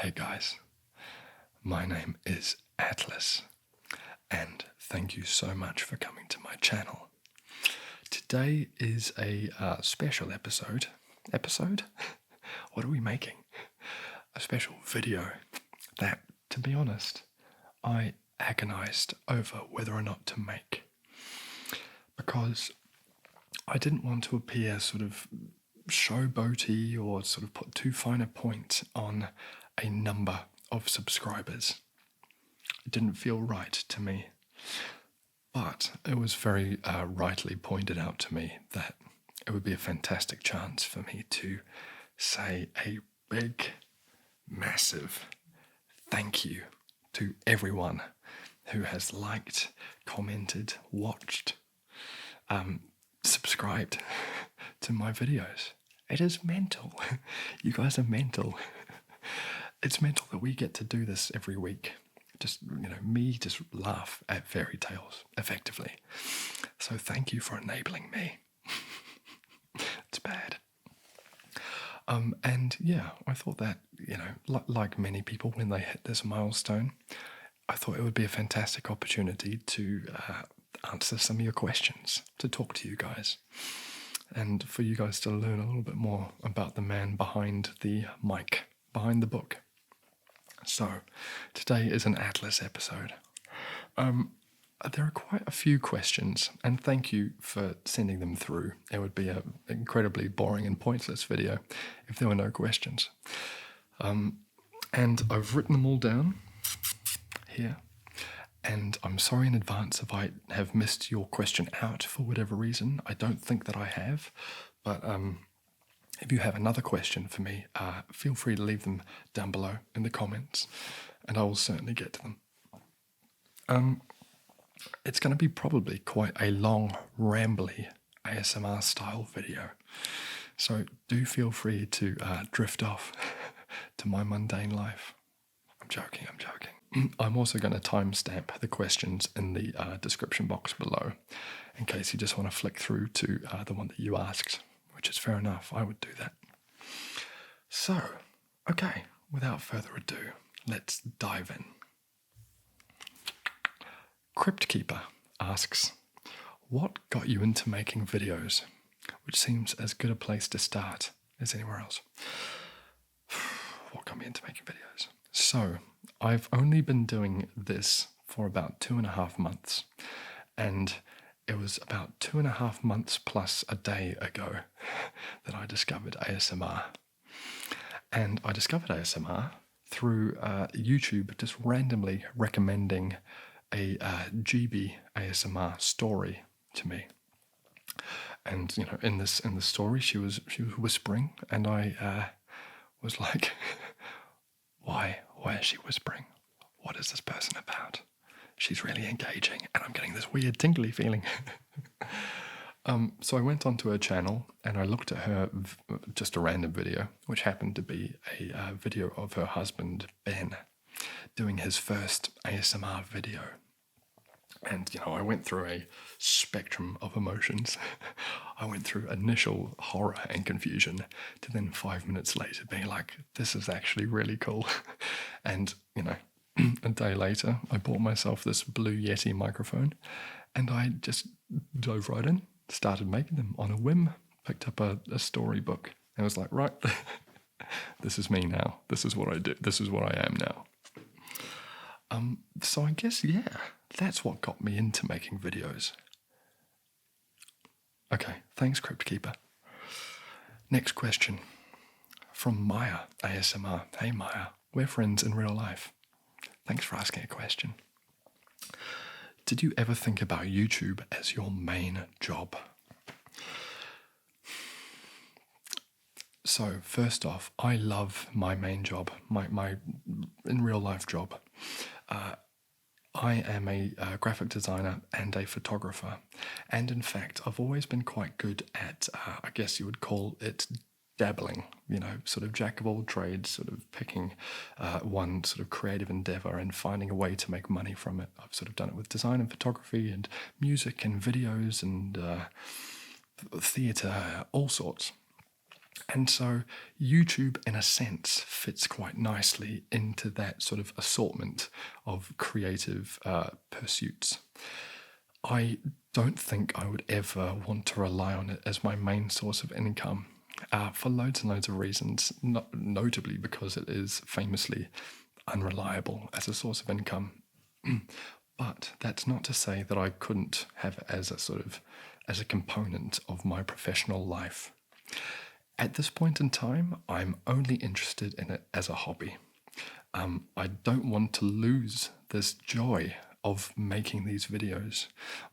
Hey guys, my name is Atlas, and thank you so much for coming to my channel. Today is a special episode. Episode? What are we making? A special video that, to be honest, I agonized over whether or not to make. Because I didn't want to appear sort of showboaty or sort of put too fine a point on a number of subscribers. It didn't feel right to me. But it was very rightly pointed out to me that it would be a fantastic chance for me to say a big, massive thank you to everyone who has liked, commented, watched, subscribed to my videos. It is mental. You guys are mental. It's mental that we get to do this every week. Me just laugh at fairy tales, effectively. So thank you for enabling me. It's bad. And yeah, I thought that, like many people when they hit this milestone, I thought it would be a fantastic opportunity to answer some of your questions, to talk to you guys, and for you guys to learn a little bit more about the man behind the mic, behind the book. So, today is an Atlas episode. There are quite a few questions, and thank you for sending them through. It would be an incredibly boring and pointless video if there were no questions. And I've written them all down here, and I'm sorry in advance if I have missed your question out for whatever reason. I don't think that I have, but if you have another question for me, feel free to leave them down below in the comments, and I will certainly get to them. It's going to be probably quite a long, rambly ASMR style video, so do feel free to drift off to my mundane life. I'm joking. I'm also going to timestamp the questions in the description box below, in case you just want to flick through to the one that you asked, which is fair enough. I would do that. So, okay, without further ado, let's dive in. Crypt Keeper asks, what got you into making videos? Which seems as good a place to start as anywhere else. What got me into making videos? So, I've only been doing this for about 2.5 months, and it was about 2.5 months plus a day ago that I discovered ASMR. And I discovered ASMR through YouTube just randomly recommending a GB ASMR story to me. And in the story, she was whispering, and I was like, why is she whispering? What is this person about? She's really engaging, and I'm getting this weird tingly feeling. So I went onto her channel, and I looked at her, just a random video, which happened to be a video of her husband, Ben, doing his first ASMR video. And, I went through a spectrum of emotions. I went through initial horror and confusion to then 5 minutes later being like, this is actually really cool. And, a day later, I bought myself this Blue Yeti microphone, and I just dove right in, started making them on a whim, picked up a storybook, and was like, right, this is me now. This is what I do. This is what I am now. So I guess, yeah, that's what got me into making videos. Okay, thanks, Crypt Keeper. Next question from Maya ASMR. Hey Maya, we're friends in real life. Thanks for asking a question. Did you ever think about YouTube as your main job? So first off, I love my main job, my in real life job. I am a graphic designer and a photographer, and in fact, I've always been quite good at, I guess you would call it dabbling, sort of jack of all trades, sort of picking one sort of creative endeavor and finding a way to make money from it. I've sort of done it with design and photography and music and videos and theatre, all sorts. And so YouTube, in a sense, fits quite nicely into that sort of assortment of creative pursuits. I don't think I would ever want to rely on it as my main source of income for loads and loads of reasons, notably because it is famously unreliable as a source of income. But that's not to say that I couldn't have it as a component of my professional life. At this point in time, I'm only interested in it as a hobby. I don't want to lose this joy of making these videos.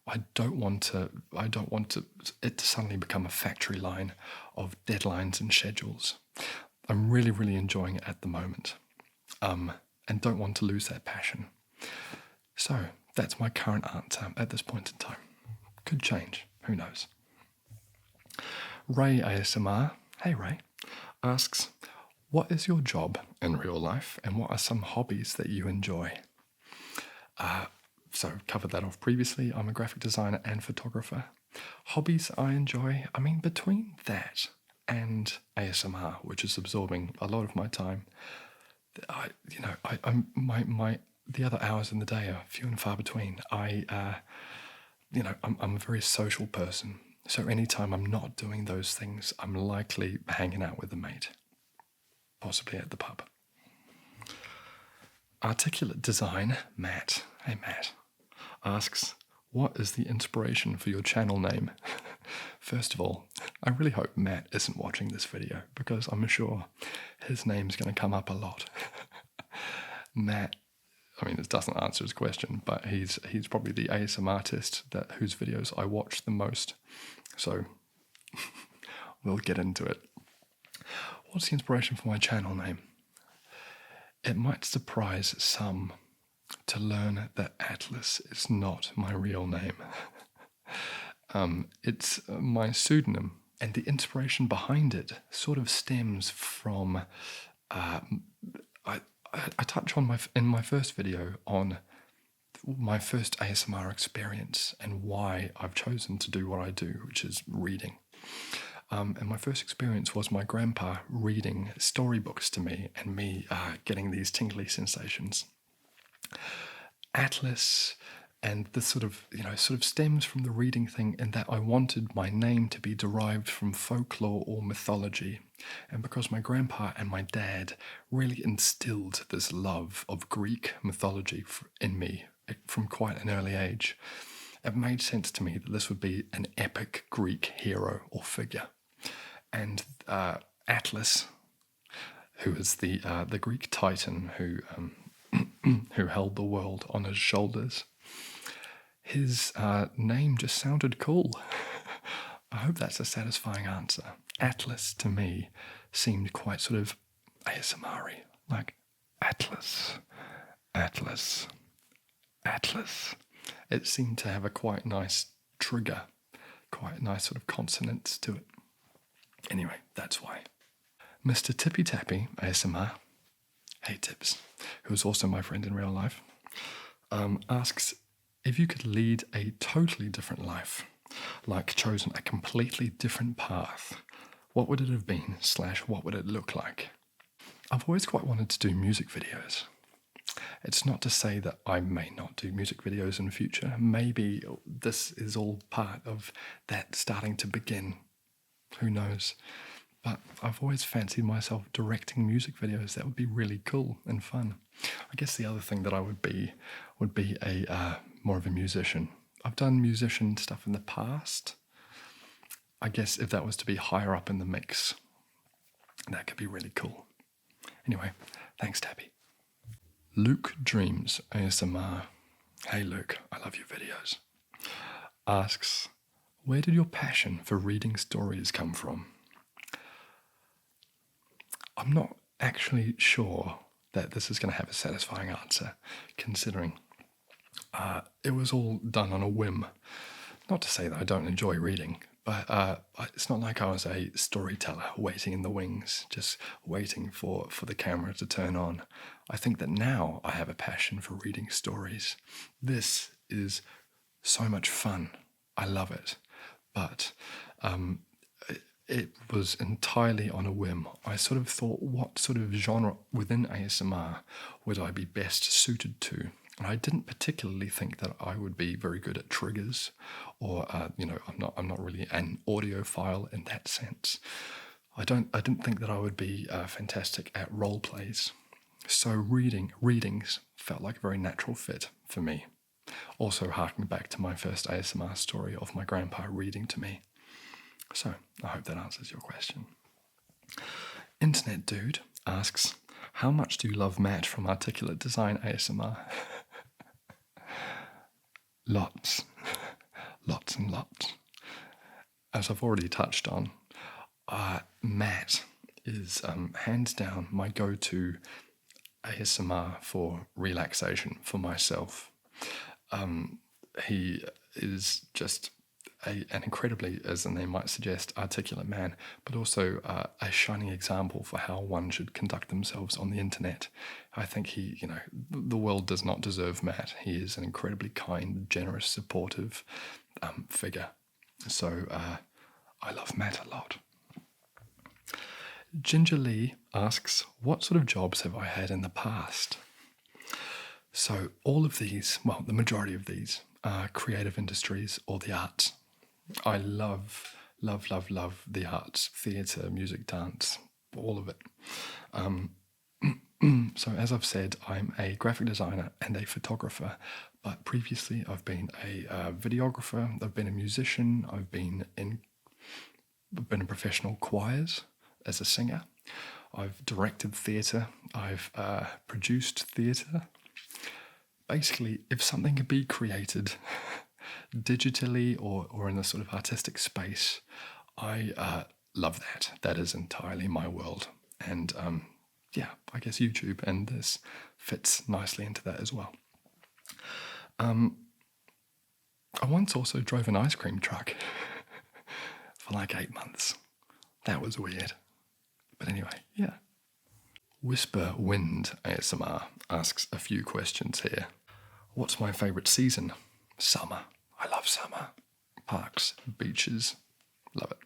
I don't want it to suddenly become a factory line of deadlines and schedules. I'm really, really enjoying it at the moment, and don't want to lose that passion. So that's my current answer at this point in time. Could change, who knows? Ray ASMR, hey Ray, asks, what is your job in real life and what are some hobbies that you enjoy? So covered that off previously. I'm a graphic designer and photographer. Hobbies I enjoy, I mean, between that and ASMR, which is absorbing a lot of my time, the other hours in the day are few and far between. I'm a very social person. So anytime I'm not doing those things, I'm likely hanging out with a mate, possibly at the pub. Articulate Design, Matt, hey Matt, asks, what is the inspiration for your channel name? First of all, I really hope Matt isn't watching this video because I'm sure his name's going to come up a lot. Matt, I mean, it doesn't answer his question, but he's probably the ASMRtist whose videos I watch the most. So we'll get into it. What's the inspiration for my channel name? It might surprise some to learn that Atlas is not my real name. It's my pseudonym, and the inspiration behind it sort of stems from I touch on in my first video on my first ASMR experience and why I've chosen to do what I do, which is reading. And my first experience was my grandpa reading storybooks to me and me getting these tingly sensations. Atlas and this sort of stems from the reading thing in that I wanted my name to be derived from folklore or mythology. And because my grandpa and my dad really instilled this love of Greek mythology in me from quite an early age, it made sense to me that this would be an epic Greek hero or figure. And Atlas, who is the Greek titan who held the world on his shoulders, his name just sounded cool. I hope that's a satisfying answer. Atlas to me seemed quite sort of ASMR-y, like Atlas, Atlas, Atlas. It seemed to have a quite nice trigger, quite nice sort of consonants to it. Anyway, that's why. Mr. Tippy Tappy ASMR, hey Tips, who is also my friend in real life, asks, if you could lead a totally different life, like chosen a completely different path, what would it have been / what would it look like? I've always quite wanted to do music videos. It's not to say that I may not do music videos in the future. Maybe this is all part of that starting to begin. Who knows? But I've always fancied myself directing music videos. That would be really cool and fun. I guess the other thing that I would be a more of a musician. I've done musician stuff in the past. I guess if that was to be higher up in the mix, that could be really cool. Anyway, thanks, Tabby. Luke Dreams ASMR, hey Luke, I love your videos, asks, where did your passion for reading stories come from? I'm not actually sure that this is going to have a satisfying answer, considering it was all done on a whim. Not to say that I don't enjoy reading, but it's not like I was a storyteller waiting in the wings, just waiting for the camera to turn on. I think that now I have a passion for reading stories. This is so much fun. I love it. But it was entirely on a whim. I sort of thought, what sort of genre within ASMR would I be best suited to? And I didn't particularly think that I would be very good at triggers, or I'm not really an audiophile in that sense. I didn't think that I would be fantastic at role plays. So readings felt like a very natural fit for me. Also harking back to my first ASMR story of my grandpa reading to me. So, I hope that answers your question. Internet Dude asks, how much do you love Matt from Articulate Design ASMR? Lots. Lots and lots. As I've already touched on, Matt is hands down my go-to ASMR for relaxation for myself. He is just an incredibly, as the name might suggest, articulate man, but also a shining example for how one should conduct themselves on the internet. I think the world does not deserve Matt. He is an incredibly kind, generous, supportive figure. So I love Matt a lot. Ginger Lee asks, what sort of jobs have I had in the past? So all of these, well, the majority of these are creative industries or the arts. I love the arts, theatre, music, dance, all of it. So as I've said, I'm a graphic designer and a photographer, but previously I've been a videographer, I've been a musician, I've been in professional choirs as a singer, I've directed theatre, I've produced theatre. Basically, if something can be created digitally or in a sort of artistic space, I love that. That is entirely my world. And I guess YouTube and this fits nicely into that as well. I once also drove an ice cream truck for like 8 months. That was weird. But anyway, yeah. Whisper Wind ASMR asks a few questions here. What's my favourite season? Summer. I love summer. Parks, beaches, love it.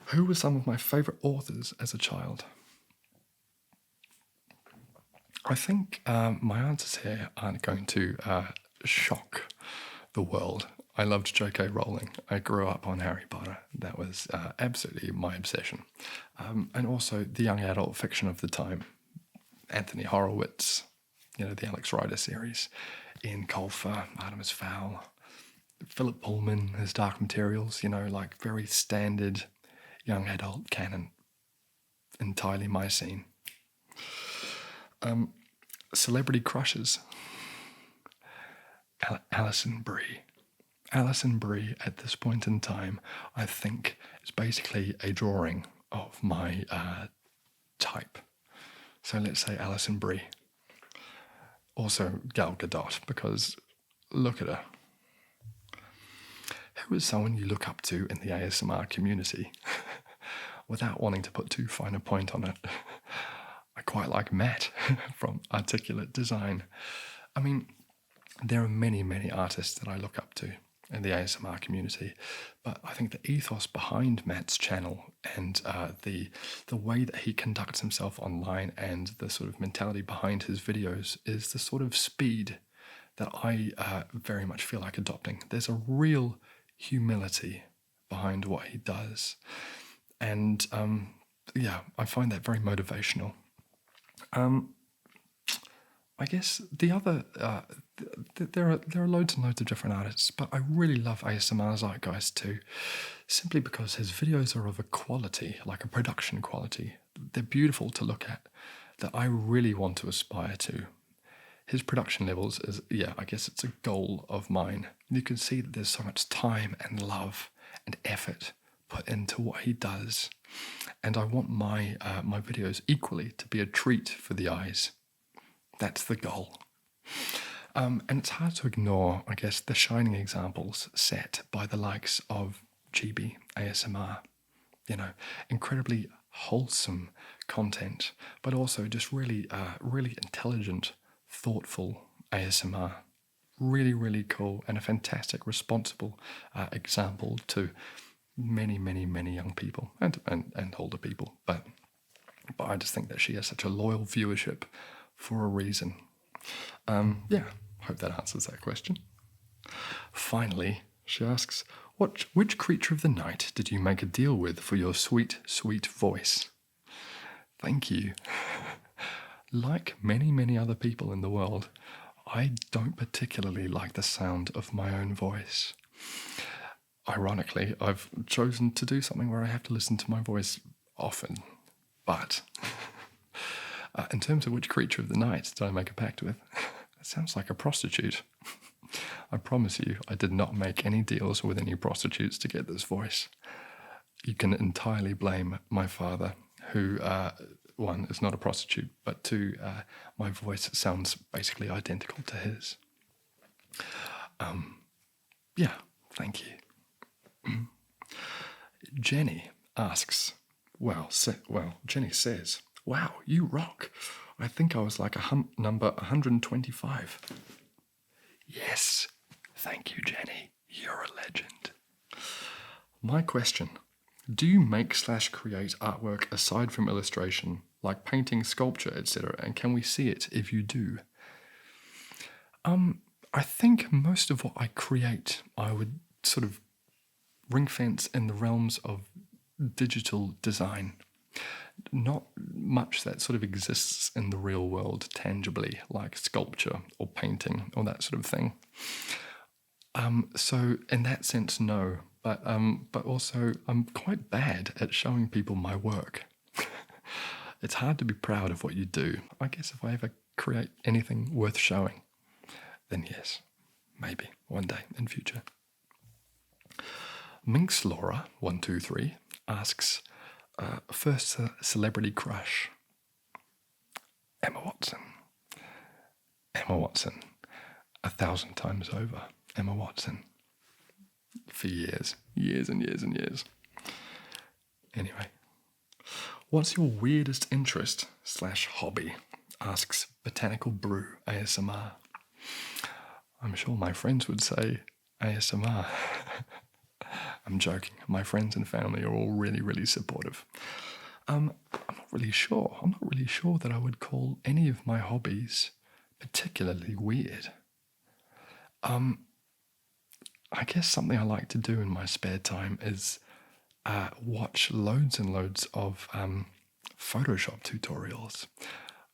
Who were some of my favourite authors as a child? I think my answers here aren't going to shock the world. I loved J.K. Rowling. I grew up on Harry Potter. That was absolutely my obsession. And also the young adult fiction of the time. Anthony Horowitz, the Alex Rider series. Ian Colfer, Artemis Fowl. Philip Pullman, his Dark Materials, like very standard young adult canon. Entirely my scene. Celebrity crushes. Alison Brie. Alison Brie, at this point in time, I think is basically a drawing of my type. So let's say Alison Brie. Also Gal Gadot, because look at her. Who is someone you look up to in the ASMR community? Without wanting to put too fine a point on it, I quite like Matt from Articulate Design. I mean, there are many, many artists that I look up to in the ASMR community, but I think the ethos behind Matt's channel and the way that he conducts himself online and the sort of mentality behind his videos is the sort of speed that I very much feel like adopting. There's a real humility behind what he does, and I find that very motivational. I guess the other, there are loads and loads of different artists, but I really love ASMR Zeitgeist too, simply because his videos are of a quality, like a production quality. They're beautiful to look at, that I really want to aspire to. His production levels is, I guess it's a goal of mine. You can see that there's so much time and love and effort put into what he does, and I want my videos equally to be a treat for the eyes. That's the goal. And it's hard to ignore, I guess, the shining examples set by the likes of GB ASMR. Incredibly wholesome content, but also just really intelligent, thoughtful ASMR. Really, really cool and a fantastic, responsible example to many young people and older people, but I just think that she has such a loyal viewership for a reason. Yeah, hope that answers that question. Finally, she asks, which creature of the night did you make a deal with for your sweet, sweet voice? Thank you. Like many other people in the world, I don't particularly like the sound of my own voice. Ironically, I've chosen to do something where I have to listen to my voice often, but in terms of which creature of the night did I make a pact with, that sounds like a prostitute. I promise you, I did not make any deals with any prostitutes to get this voice. You can entirely blame my father, who, one, is not a prostitute, but two, my voice sounds basically identical to his. Yeah, thank you. Jenny asks, Jenny says, wow, you rock. I think I was like number 125. Yes, thank you, Jenny. You're a legend. My question, do you make/create artwork aside from illustration, like painting, sculpture, etc., and can we see it if you do? I think most of what I create, I would sort of ring fence in the realms of digital design. Not much that sort of exists in the real world tangibly, like sculpture or painting or that sort of thing. So in that sense, no. But also, I'm quite bad at showing people my work. It's hard to be proud of what you do. I guess if I ever create anything worth showing, then yes, maybe one day in future. Minx Laura 123 asks, first celebrity crush. Emma Watson. Emma Watson. 1,000 times over. Emma Watson. For years and years. Anyway, what's your weirdest interest/hobby? Asks Botanical Brew ASMR. I'm sure my friends would say ASMR. I'm joking. My friends and family are all really supportive. I'm not really sure. I'm not really sure that I would call any of my hobbies particularly weird. I guess something I like to do in my spare time is watch loads and loads of Photoshop tutorials.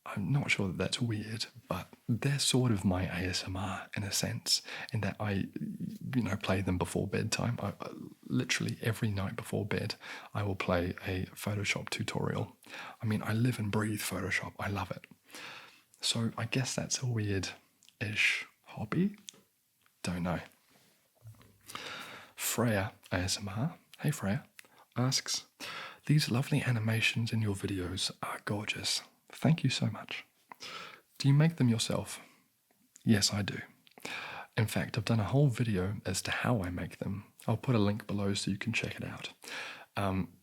I'm not sure that that's weird, but they're sort of my ASMR in a sense, in that I, play them before bedtime. I literally every night before bed, I will play a Photoshop tutorial. I mean, I live and breathe Photoshop. I love it. So I guess that's a weird-ish hobby. Don't know. Freya ASMR, hey Freya, asks, these lovely animations in your videos are gorgeous. Thank you so much. Do you make them yourself? Yes, I do. In fact, I've done a whole video as to how I make them. I'll put a link below so you can check it out.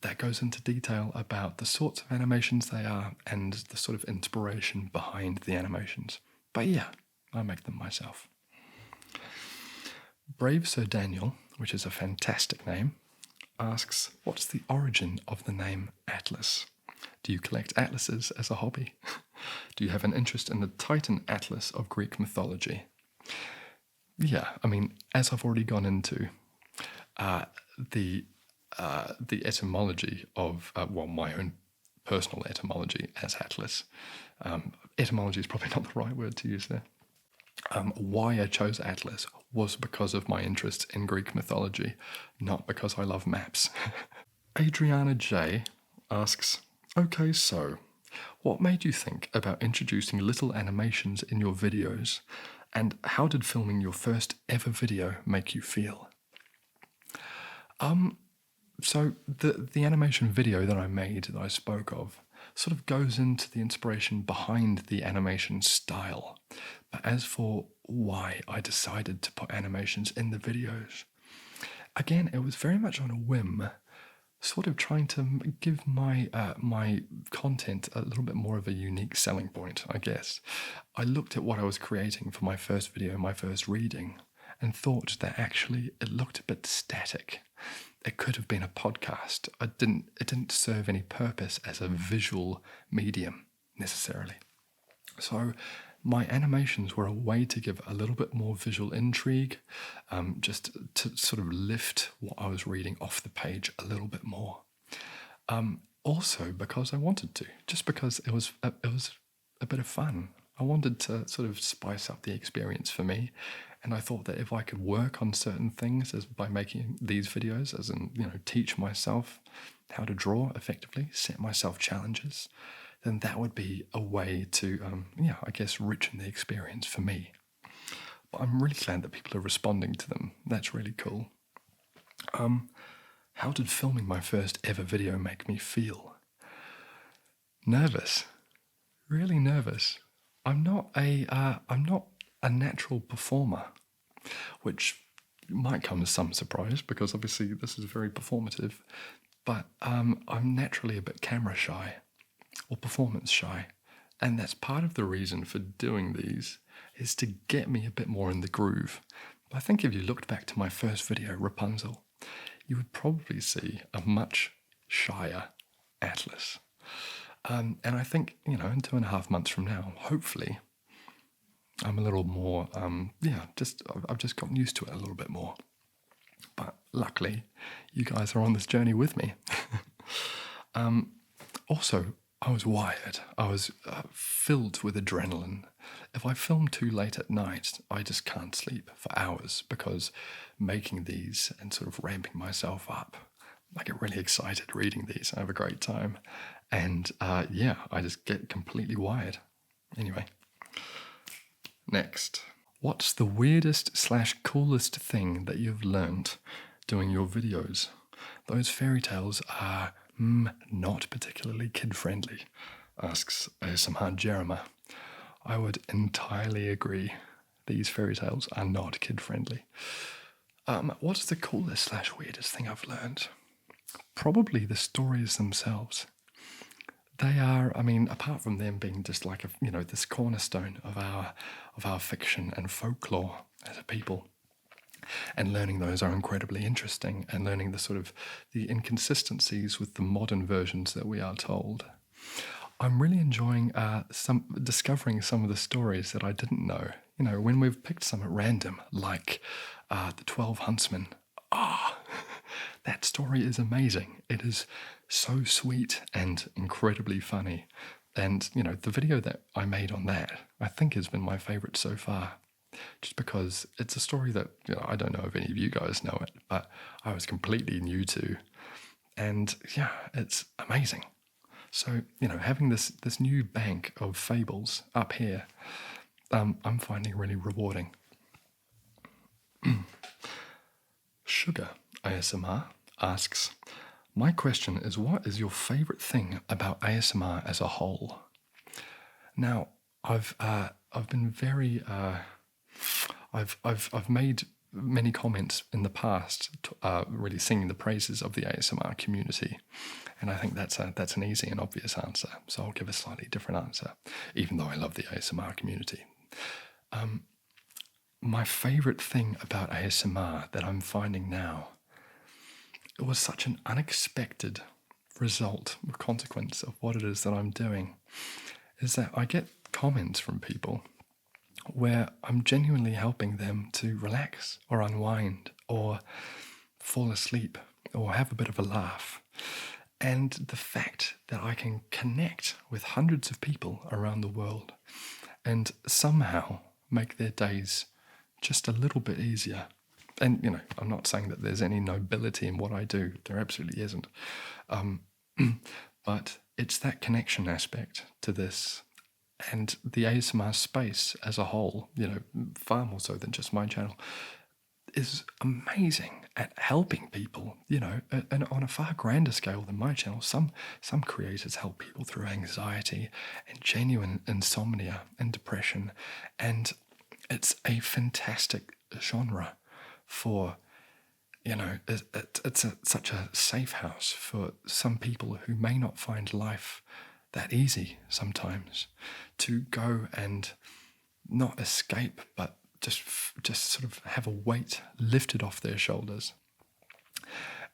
That goes into detail about the sorts of animations they are and the sort of inspiration behind the animations. But yeah, I make them myself. Brave Sir Daniel, which is a fantastic name, asks, what's the origin of the name Atlas? Do you collect atlases as a hobby? Do you have an interest in the Titan Atlas of Greek mythology? Yeah, I mean, as I've already gone into, the etymology of, my own personal etymology as Atlas. Etymology is probably not the right word to use there. Why I chose Atlas was because of my interest in Greek mythology, not because I love maps. Adriana J asks, okay, so what made you think about introducing little animations in your videos, and how did filming your first ever video make you feel? So the animation video that I made, that I spoke of, sort of goes into the inspiration behind the animation style. But as for why I decided to put animations in the videos, again, it was very much on a whim, sort of trying to give my my content a little bit more of a unique selling point, I guess. I looked at what I was creating for my first video, my first reading, and thought that actually it looked a bit static. it could have been a podcast. It didn't serve any purpose as a visual medium necessarily. So my animations were a way to give a little bit more visual intrigue, just to sort of lift what I was reading off the page a little bit more. Also because I wanted to, just because it was a bit of fun. I wanted to sort of spice up the experience for me, and I thought that if I could work on certain things as by making these videos, as in, teach myself how to draw effectively, set myself challenges, then that would be a way to, I guess, richen the experience for me. But I'm really glad that people are responding to them. That's really cool. How did filming my first ever video make me feel? Nervous. Really nervous. I'm not a natural performer, which might come as some surprise because obviously this is very performative, but I'm naturally a bit camera shy or performance shy, and that's part of the reason for doing these, is to get me a bit more in the groove. I think if you looked back to my first video, Rapunzel, you would probably see a much shyer Atlas. And I think, in 2.5 months from now, hopefully, I'm a little more, I've just gotten used to it a little bit more. But luckily, you guys are on this journey with me. Also, I was wired. I was filled with adrenaline. If I film too late at night, I just can't sleep for hours because making these and sort of ramping myself up, I get really excited reading these. I have a great time. And I just get completely wired. Anyway, next. What's the weirdest/coolest thing that you've learned doing your videos? Those fairy tales are not particularly kid-friendly, asks ASMR Jeremiah. I would entirely agree. These fairy tales are not kid-friendly. What's the coolest/weirdest thing I've learned? Probably the stories themselves. They are, apart from them being just like this cornerstone of our fiction and folklore as a people, and learning those are incredibly interesting, and learning the sort of the inconsistencies with the modern versions that we are told. I'm really enjoying discovering some of the stories that I didn't know. When we've picked some at random, like the 12 Huntsmen. That story is amazing. It is so sweet and incredibly funny. And, the video that I made on that, I think has been my favorite so far. Just because it's a story that, I don't know if any of you guys know it, but I was completely new to. And it's amazing. So, having this new bank of fables up here, I'm finding really rewarding. Sugar ASMR asks, my question is, what is your favorite thing about ASMR as a whole? Now, I've been very I've made many comments in the past, really singing the praises of the ASMR community, and I think that's an easy and obvious answer. So I'll give a slightly different answer, even though I love the ASMR community. My favorite thing about ASMR that I'm finding now, it was such an unexpected result or consequence of what it is that I'm doing, is that I get comments from people where I'm genuinely helping them to relax or unwind or fall asleep or have a bit of a laugh. And the fact that I can connect with hundreds of people around the world and somehow make their days just a little bit easier. And, I'm not saying that there's any nobility in what I do. There absolutely isn't. But it's that connection aspect to this. And the ASMR space as a whole, far more so than just my channel, is amazing at helping people, and on a far grander scale than my channel. Some creators help people through anxiety and genuine insomnia and depression. And it's a fantastic genre for, it's such a safe house for some people who may not find life that easy sometimes, to go and not escape, but just sort of have a weight lifted off their shoulders.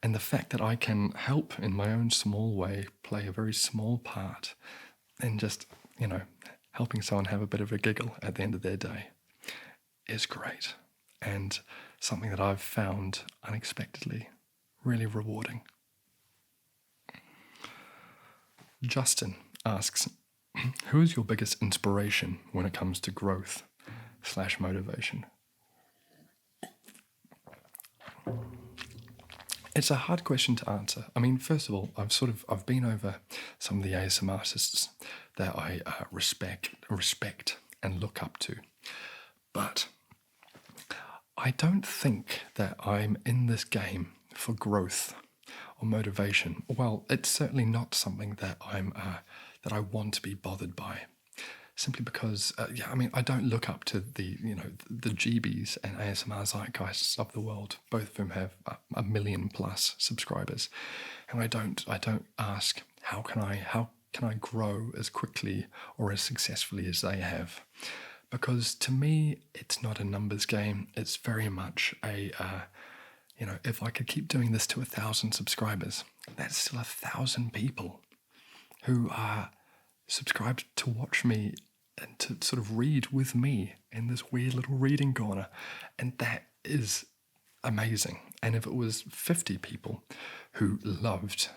And the fact that I can help in my own small way, play a very small part in just, helping someone have a bit of a giggle at the end of their day is great. And something that I've found unexpectedly really rewarding. Justin asks, who is your biggest inspiration when it comes to growth/motivation? It's a hard question to answer. I mean, first of all, I've been over some of the ASMRtists that I respect and look up to. But I don't think that I'm in this game for growth or motivation. Well, it's certainly not something that that I want to be bothered by. Simply because, I don't look up to the GBs and ASMR zeitgeists of the world. Both of them have a million plus subscribers, and I don't ask how can I grow as quickly or as successfully as they have, because to me it's not a numbers game. It's very much if I could keep doing this to 1,000 subscribers, that's still 1,000 people who are subscribed to watch me and to sort of read with me in this weird little reading corner. And that is amazing. And if it was 50 people who loved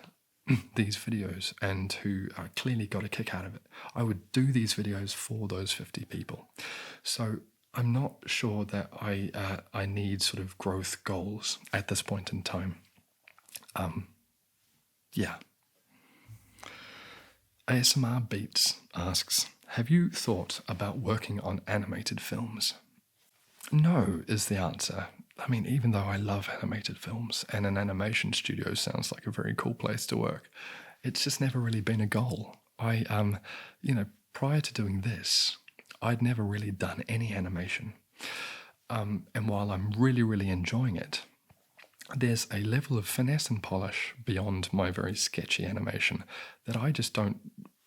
these videos and who clearly got a kick out of it, I would do these videos for those 50 people. So I'm not sure that I need sort of growth goals at this point in time. ASMR Beats asks, have you thought about working on animated films? No is the answer. I mean, even though I love animated films and an animation studio sounds like a very cool place to work, it's just never really been a goal. Prior to doing this, I'd never really done any animation. And while I'm really, really enjoying it, there's a level of finesse and polish beyond my very sketchy animation that I just don't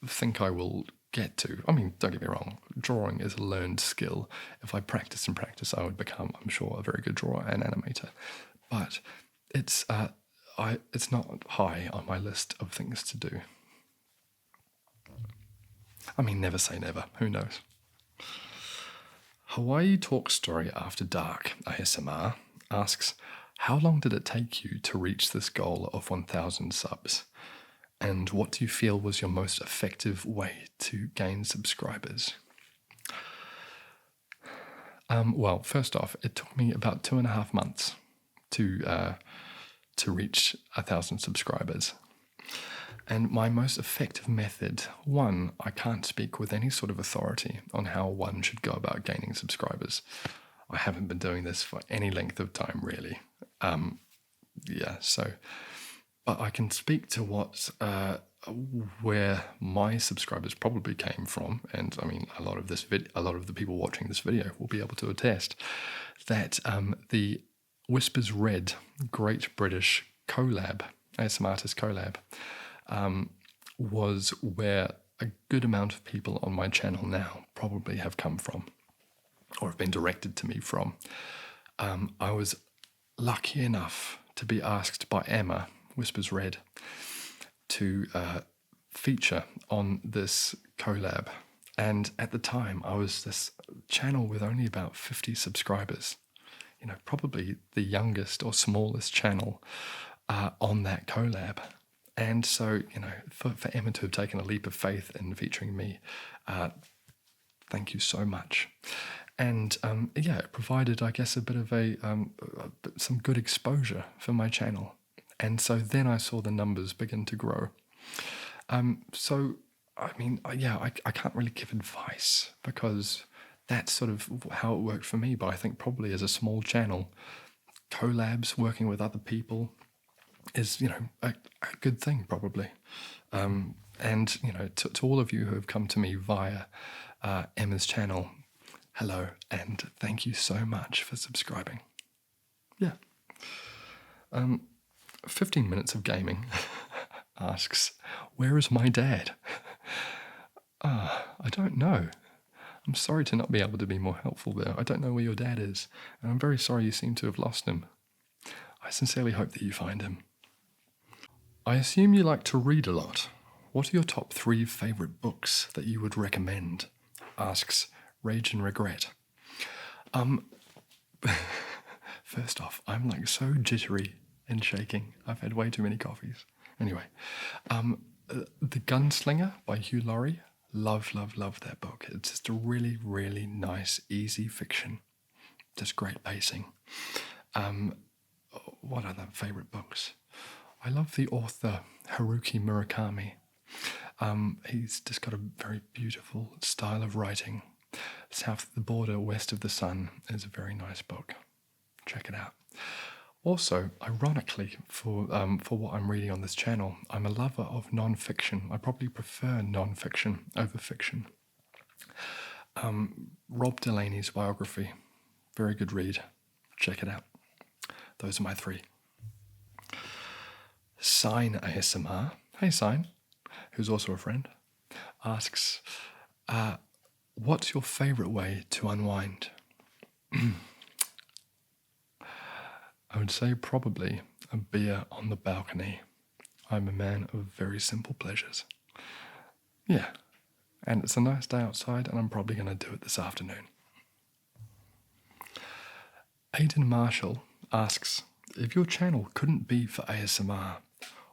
think I will get to. I mean, don't get me wrong, drawing is a learned skill. If I practice and practice, I would become, I'm sure, a very good drawer and animator. But it's not high on my list of things to do. I mean, never say never. Who knows? Hawaii Talk Story After Dark ASMR asks, how long did it take you to reach this goal of 1,000 subs? And what do you feel was your most effective way to gain subscribers? Well, first off, it took me about 2.5 months to reach 1,000 subscribers. And my most effective method, one, I can't speak with any sort of authority on how one should go about gaining subscribers. I haven't been doing this for any length of time, really. But I can speak to where my subscribers probably came from, and I mean, a lot of the people watching this video will be able to attest that the Whispers Red Great British collab, ASMRtist collab, was where a good amount of people on my channel now probably have come from, or have been directed to me from. I was lucky enough to be asked by Emma, Whispers Red, to feature on this collab. And at the time, I was this channel with only about 50 subscribers, probably the youngest or smallest channel on that collab. And so, for Emma to have taken a leap of faith in featuring me, thank you so much. And it provided, I guess, a bit of some good exposure for my channel. And so then I saw the numbers begin to grow. I can't really give advice because that's sort of how it worked for me. But I think probably as a small channel, collabs, working with other people is, a good thing probably. To all of you who have come to me via Emma's channel, hello, and thank you so much for subscribing. 15 Minutes of Gaming asks, where is my dad? I don't know. I'm sorry to not be able to be more helpful there. I don't know where your dad is, and I'm very sorry you seem to have lost him. I sincerely hope that you find him. I assume you like to read a lot. What are your top 3 favourite books that you would recommend? Asks Rage and Regret. First off, I'm like so jittery and shaking. I've had way too many coffees. Anyway, The Gunslinger by Hugh Laurie. Love that book. It's just a really, really nice, easy fiction. Just great pacing. What other favourite books? I love the author Haruki Murakami. He's just got a very beautiful style of writing. South of the Border, West of the Sun is a very nice book. Check it out. Also, ironically, for what I'm reading on this channel, I'm a lover of non-fiction. I probably prefer non-fiction over fiction. Rob Delaney's biography, very good read. Check it out. Those are my 3. Sign ASMR, hey Sign, who's also a friend, asks, what's your favourite way to unwind? I would say probably a beer on the balcony. I'm a man of very simple pleasures. Yeah, and it's a nice day outside and I'm probably going to do it this afternoon. Aidan Marshall asks, if your channel couldn't be for ASMR,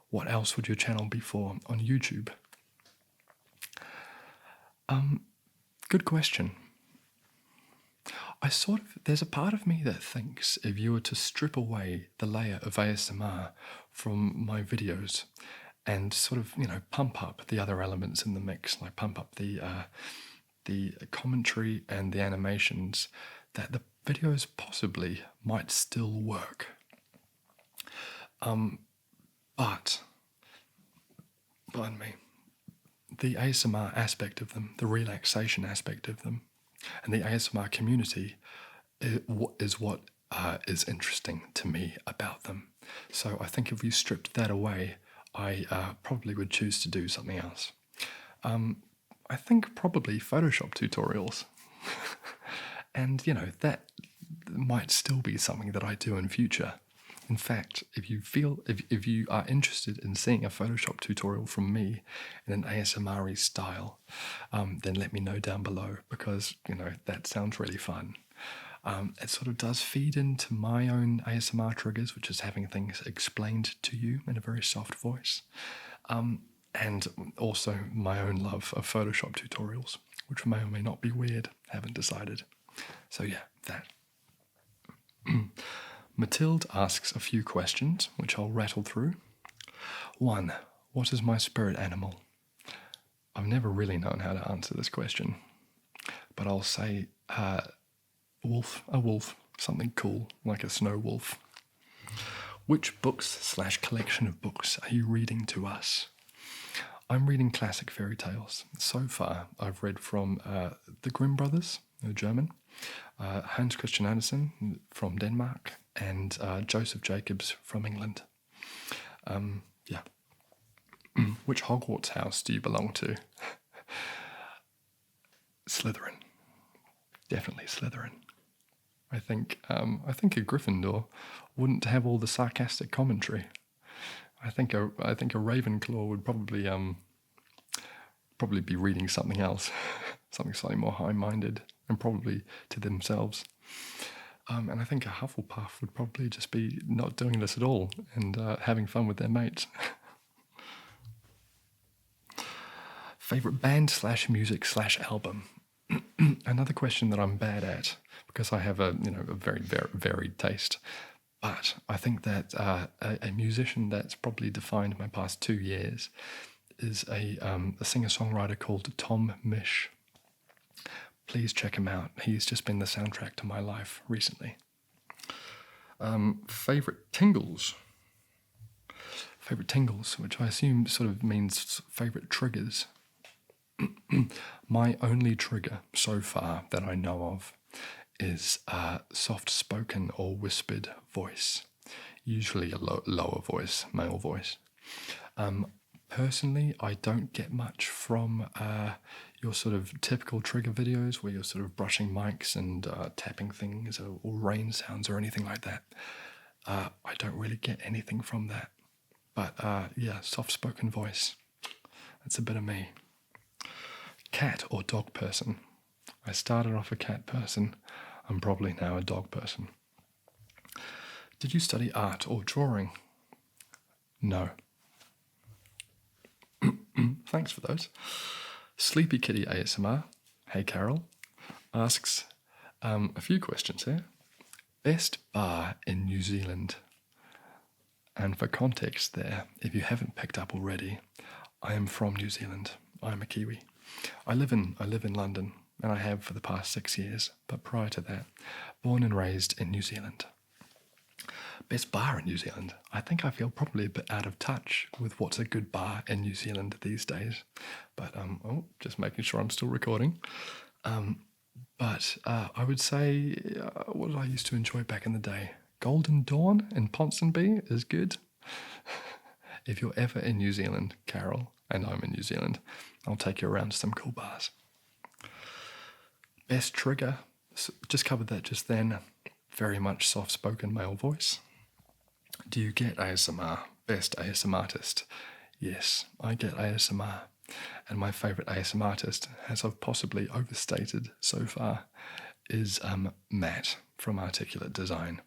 what else would your channel be for on YouTube? Good question. There's a part of me that thinks if you were to strip away the layer of ASMR from my videos and sort of, pump up the other elements in the mix, like pump up the commentary and the animations, that the videos possibly might still work. But, pardon me, the ASMR aspect of them, the relaxation aspect of them, and the ASMR community is what is interesting to me about them. So I think if we stripped that away, I probably would choose to do something else. I think probably Photoshop tutorials. And, that might still be something that I do in future. In fact, if you are interested in seeing a Photoshop tutorial from me in an ASMR-y style, then let me know down below, because, that sounds really fun. It sort of does feed into my own ASMR triggers, which is having things explained to you in a very soft voice. And also my own love of Photoshop tutorials, which may or may not be weird, haven't decided. So yeah, that. Mathilde asks a few questions, which I'll rattle through. 1. What is my spirit animal? I've never really known how to answer this question, but I'll say wolf, a wolf, something cool, like a snow wolf. Which books/collection of books are you reading to us? I'm reading classic fairy tales. So far, I've read from the Grimm brothers, German, Hans Christian Andersen from Denmark, and Joseph Jacobs from England. Yeah. Which Hogwarts house do you belong to? Slytherin. Definitely Slytherin. I think a Gryffindor wouldn't have all the sarcastic commentary. I think a Ravenclaw would probably be reading something else, something slightly more high-minded, and probably to themselves. And I think a Hufflepuff would probably just be not doing this at all and having fun with their mates. Favorite band/music/album? Another question that I'm bad at, because I have a very, very varied taste. But I think that a musician that's probably defined my past 2 years is a singer-songwriter called Tom Misch. Please check him out. He's just been the soundtrack to my life recently. Favorite tingles? Favorite tingles, which I assume sort of means favorite triggers. My only trigger so far that I know of is soft-spoken or whispered voice, usually a lower voice, male voice. Personally, I don't get much from your sort of typical trigger videos where you're sort of brushing mics and tapping things or rain sounds or anything like that. I don't really get anything from that. But yeah, soft-spoken voice. That's a bit of me. Cat or dog person? I started off a cat person. I'm probably now a dog person. Did you study art or drawing? No. Thanks for those. Sleepy Kitty ASMR, hey Carol, asks a few questions here. Best bar in New Zealand? And for context there, if you haven't picked up already, I am from New Zealand. I'm a Kiwi. I live in London, and I have for the past 6 years, but prior to that, born and raised in New Zealand. Best bar in New Zealand? I think I feel probably a bit out of touch with what's a good bar in New Zealand these days. But, just making sure I'm still recording. But I would say, what did I used to enjoy back in the day? Golden Dawn in Ponsonby is good. If you're ever in New Zealand, Carol, and I'm in New Zealand, I'll take you around to some cool bars. Best trigger? Just covered that just then. Very much soft-spoken male voice. Do you get ASMR? Best ASMRtist? Yes, I get ASMR. And my favourite ASMRtist, as I've possibly overstated so far, is Matt from Articulate Design.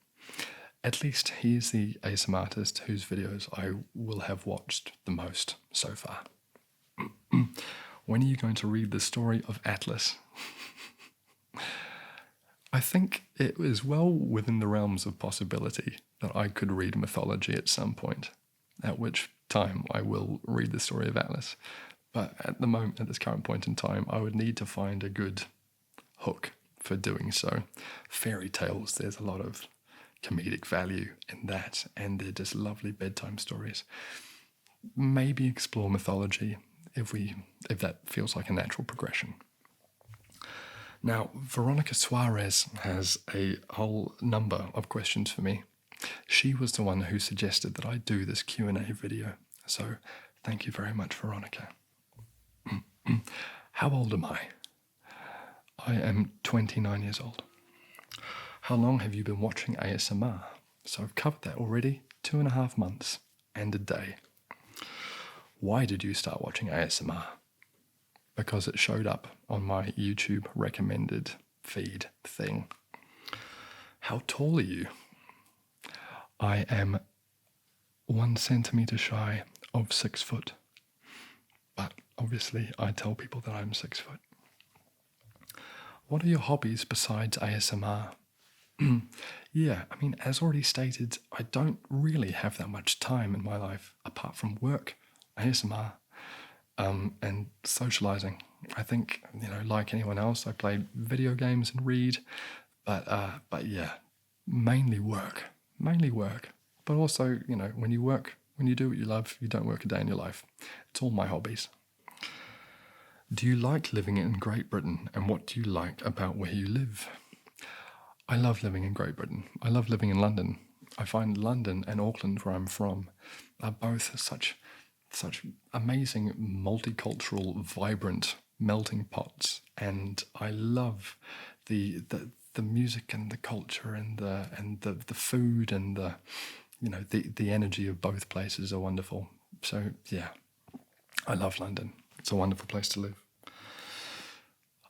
At least he is the ASMRtist whose videos I will have watched the most so far. When are you going to read the story of Atlas? I think it is well within the realms of possibility that I could read mythology at some point, at which time I will read the story of Atlas. But at the moment, at this current point in time, I would need to find a good hook for doing so. Fairy tales, there's a lot of comedic value in that, and they're just lovely bedtime stories. Maybe explore mythology if that feels like a natural progression. Now, Veronica Suarez has a whole number of questions for me. She was the one who suggested that I do this Q&A video, so thank you very much, Veronica. How old am I? I am 29 years old. How long have you been watching ASMR? So I've covered that already, 2.5 months and a day. Why did you start watching ASMR? Because it showed up on my YouTube recommended feed thing. How tall are you? I am 1 centimetre shy of 6 foot. But obviously I tell people that I'm 6 foot. What are your hobbies besides ASMR? Yeah, I mean, as already stated, I don't really have that much time in my life apart from work, ASMR, and socializing. I think, like anyone else, I play video games and read, but yeah, mainly work. But also, when you do what you love, you don't work a day in your life. It's all my hobbies. Do you like living in Great Britain, and what do you like about where you live? I love living in Great Britain. I love living in London. I find London and Auckland, where I'm from, are both such amazing, multicultural, vibrant melting pots, and I love the music and the culture and the food and the energy of both places are wonderful. So yeah, I love London. It's a wonderful place to live.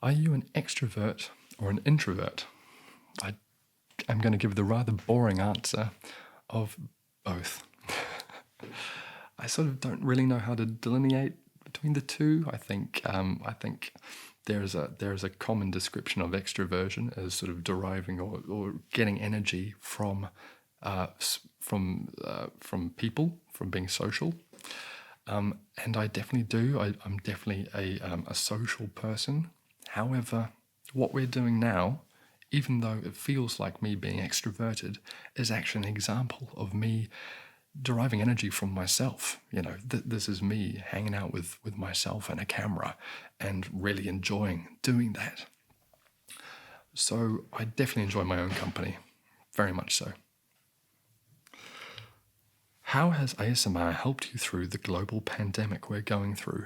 Are you an extrovert or an introvert? I'm going to give the rather boring answer of both. I sort of don't really know how to delineate between the two. I think there is a common description of extroversion as sort of deriving or getting energy from people, from being social. And I definitely do. I'm definitely a social person. However, what we're doing now, even though it feels like me being extroverted, is actually an example of me deriving energy from myself. This is me hanging out with myself and a camera and really enjoying doing that. So I definitely enjoy my own company, very much so. How has ASMR helped you through the global pandemic we're going through?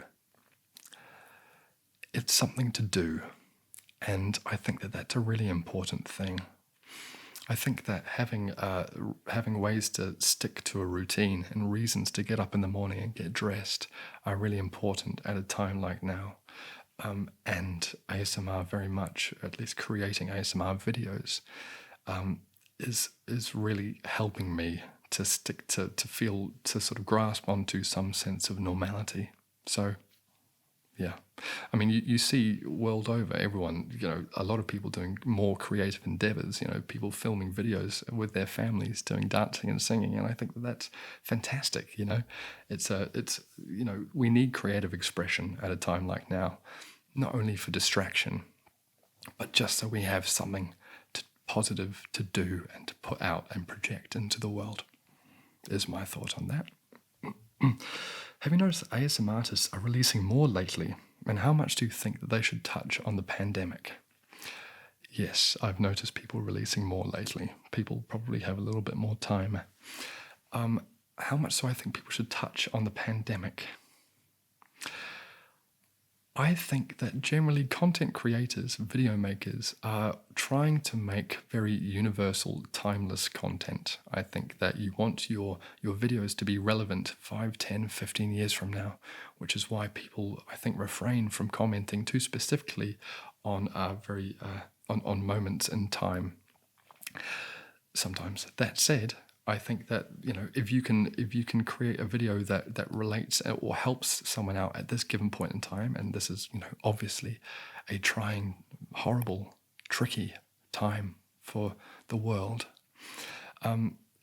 It's something to do, and I think that that's a really important thing. I think that having ways to stick to a routine and reasons to get up in the morning and get dressed are really important at a time like now. And ASMR very much, at least creating ASMR videos, is really helping me to stick to feel to sort of grasp onto some sense of normality. So yeah. I mean, you see world over, everyone, a lot of people doing more creative endeavors, people filming videos with their families doing dancing and singing. And I think that that's fantastic, we need creative expression at a time like now, not only for distraction, but just so we have something positive to do and to put out and project into the world, is my thought on that. Have you noticed that ASMRtists are releasing more lately? And how much do you think that they should touch on the pandemic? Yes, I've noticed people releasing more lately. People probably have a little bit more time. How much do I think people should touch on the pandemic? I think that generally content creators, video makers, are trying to make very universal, timeless content. I think that you want your videos to be relevant 5, 10, 15 years from now, which is why people, I think, refrain from commenting too specifically on on moments in time. Sometimes. That said, I think that if you can create a video that relates or helps someone out at this given point in time, and this is obviously a trying, horrible, tricky time for the world,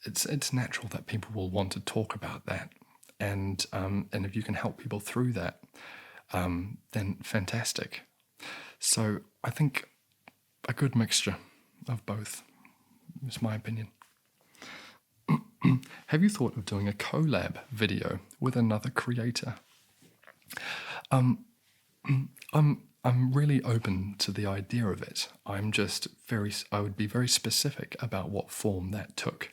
it's natural that people will want to talk about that, and if you can help people through that, then fantastic. So I think a good mixture of both is my opinion. Have you thought of doing a collab video with another creator? I'm really open to the idea of it. I would be very specific about what form that took.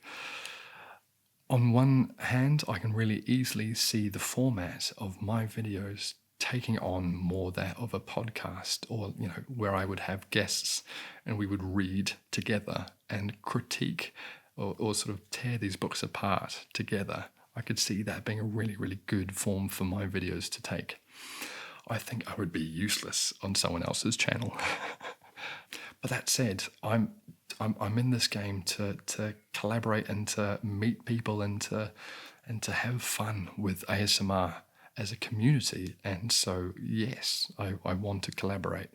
On one hand, I can really easily see the format of my videos taking on more that of a podcast, or where I would have guests and we would read together and critique or sort of tear these books apart together. I could see that being a really, really good form for my videos to take. I think I would be useless on someone else's channel. But that said, I'm in this game to collaborate and to meet people and to have fun with ASMR as a community. And so yes, I want to collaborate.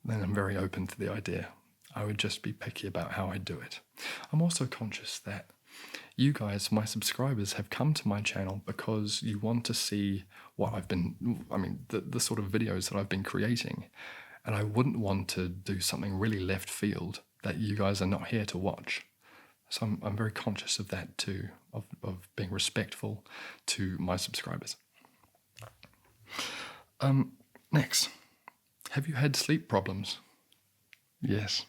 And I'm very open to the idea. I would just be picky about how I do it. I'm also conscious that you guys, my subscribers, have come to my channel because you want to see the sort of videos that I've been creating. And I wouldn't want to do something really left field that you guys are not here to watch. So I'm very conscious of that too, of being respectful to my subscribers. Next, have you had sleep problems? Yes.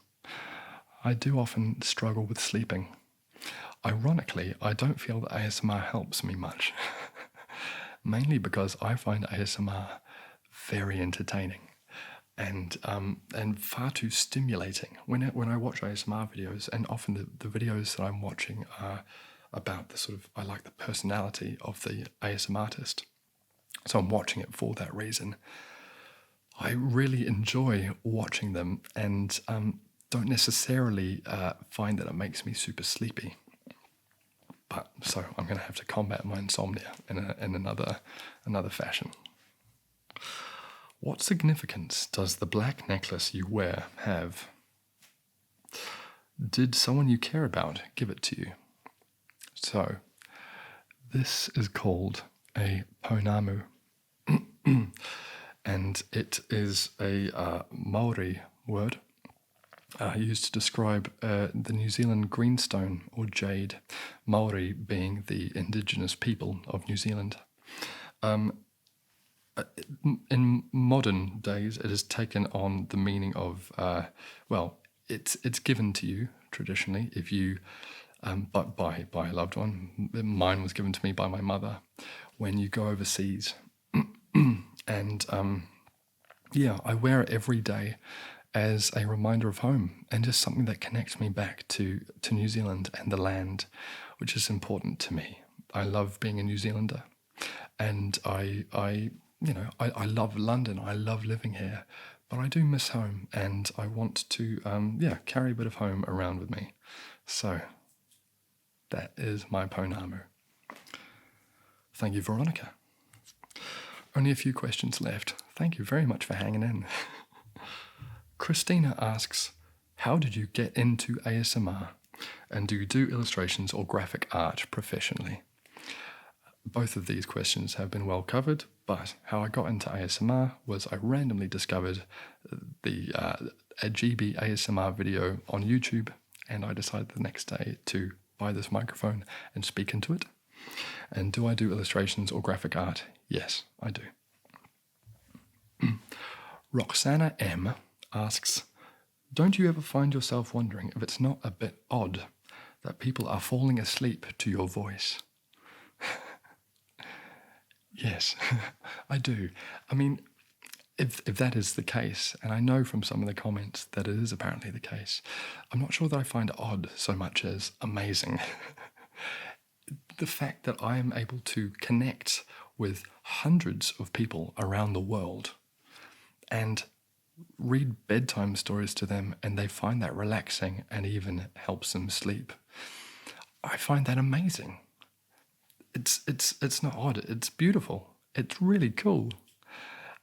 I do often struggle with sleeping. Ironically, I don't feel that ASMR helps me much. Mainly because I find ASMR very entertaining and far too stimulating. When I watch ASMR videos, and often the videos that I'm watching are about I like the personality of the ASMRtist. So I'm watching it for that reason. I really enjoy watching them and don't necessarily find that it makes me super sleepy. But so I'm going to have to combat my insomnia in another fashion. What significance does the black necklace you wear have? Did someone you care about give it to you? So, this is called a ponamu. And it is a Maori word used to describe the New Zealand greenstone or jade, Maori being the indigenous people of New Zealand. In modern days, it has taken on the meaning of, it's given to you traditionally if you, by a loved one. Mine was given to me by my mother when you go overseas. And I wear it every day as a reminder of home and just something that connects me back to New Zealand and the land, which is important to me. I love being a New Zealander, and I love London. I love living here, but I do miss home, and I want to carry a bit of home around with me. So that is my pounamu. Thank you, Veronica. Only a few questions left. Thank you very much for hanging in. Christina asks, how did you get into ASMR? And do you do illustrations or graphic art professionally? Both of these questions have been well covered, but how I got into ASMR was I randomly discovered a GB ASMR video on YouTube, and I decided the next day to buy this microphone and speak into it. And do I do illustrations or graphic art? Yes, I do. Roxana M asks, don't you ever find yourself wondering if it's not a bit odd that people are falling asleep to your voice? Yes, I do. I mean, if that is the case, and I know from some of the comments that it is apparently the case, I'm not sure that I find it odd so much as amazing. The fact that I am able to connect with hundreds of people around the world and read bedtime stories to them, and they find that relaxing and even helps them sleep. I find that amazing. It's not odd. It's beautiful. It's really cool.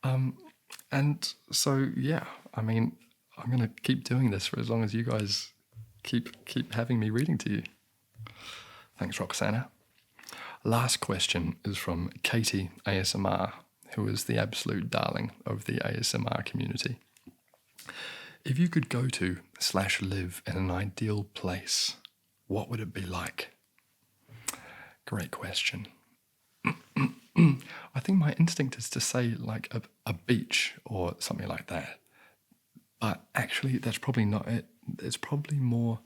And so yeah, I mean, I'm gonna keep doing this for as long as you guys keep having me reading to you. Thanks, Roxana. Last question is from Katie ASMR, who is the absolute darling of the ASMR community. If you could go to / live in an ideal place, what would it be like? Great question. I think my instinct is to say like a beach or something like that. But actually, that's probably not it. It's probably more,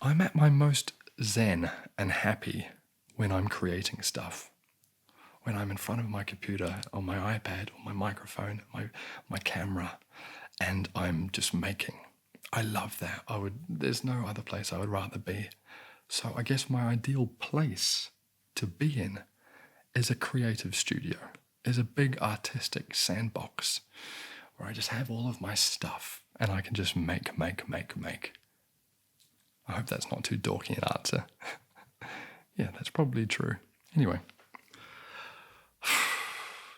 I'm at my most zen and happy when I'm creating stuff. When I'm in front of my computer, on my iPad, or my microphone, my camera, and I'm just making. I love that. There's no other place I would rather be. So I guess my ideal place to be in is a creative studio, is a big artistic sandbox where I just have all of my stuff and I can just make. I hope that's not too dorky an answer. Yeah, that's probably true. Anyway,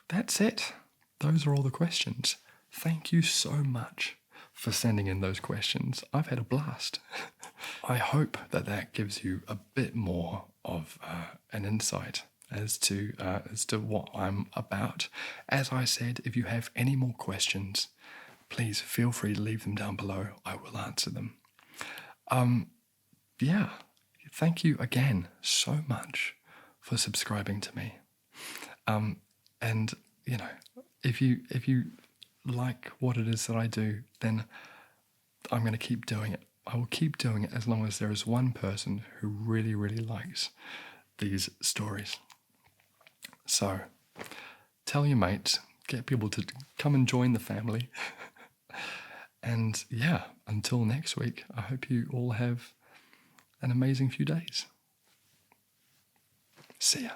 that's it. Those are all the questions. Thank you so much for sending in those questions. I've had a blast. I hope that gives you a bit more of an insight as to what I'm about. As I said, if you have any more questions, please feel free to leave them down below. I will answer them. Yeah, thank you again so much for subscribing to me. And you know, if you like what it is that I do, then I'm going to keep doing it. I will keep doing it as long as there is one person who really, really likes these stories. So tell your mates, get people to come and join the family. And yeah, until next week, I hope you all have an amazing few days. See ya.